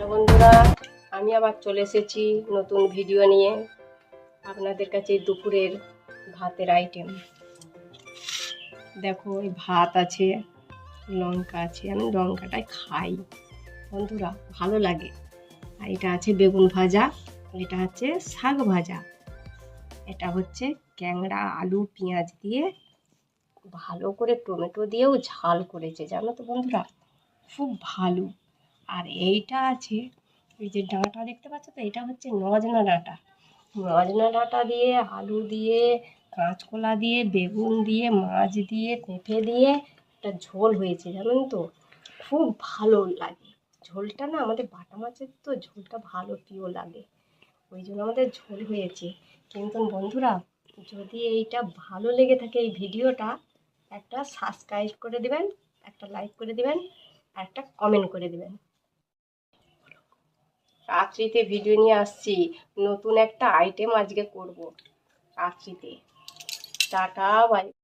বন্ধুরা, আমি আবার চলে এসেছি নতুন ভিডিও নিয়ে আপনাদের কাছে। দুপুরের ভাতের আইটেম দেখো, এই ভাত আছে, লঙ্কা আছে, আমি লঙ্কাটাই খাই বন্ধুরা, ভালো লাগে। আর এটা আছে বেগুন ভাজা, এটা হচ্ছে শাক ভাজা, এটা হচ্ছে ক্যাংড়া আলু পেঁয়াজ দিয়ে ভালো করে টমেটো দিয়েও ঝাল করেছে, জানো তো বন্ধুরা, খুব ভালো। আর এইটা আছে, এই যে ডাঁটা দেখতে পাচ্ছ তো, এটা হচ্ছে নজনা ডাঁটা। নজনা ডাঁটা দিয়ে আলু দিয়ে কাঁচকলা দিয়ে বেগুন দিয়ে মাছ দিয়ে পেঁপে দিয়ে একটা ঝোল হয়েছে, জানেন তো, খুব ভালো লাগে। ঝোলটা না, আমাদের বাটা মাছের তো ঝোলটা ভালো প্রিয় লাগে, ওই জন্য আমাদের ঝোল হয়েছে। কিন্তু বন্ধুরা, যদি এইটা ভালো লেগে থাকে এই ভিডিওটা, একটা সাবস্ক্রাইব করে দেবেন, একটা লাইক করে দেবেন, আর একটা কমেন্ট করে দেবেন। রাত্রিতে ভিডিও নিয়ে আসছি, নতুন একটা আইটেম আজকে করব রাত্রিতে। Tata bye.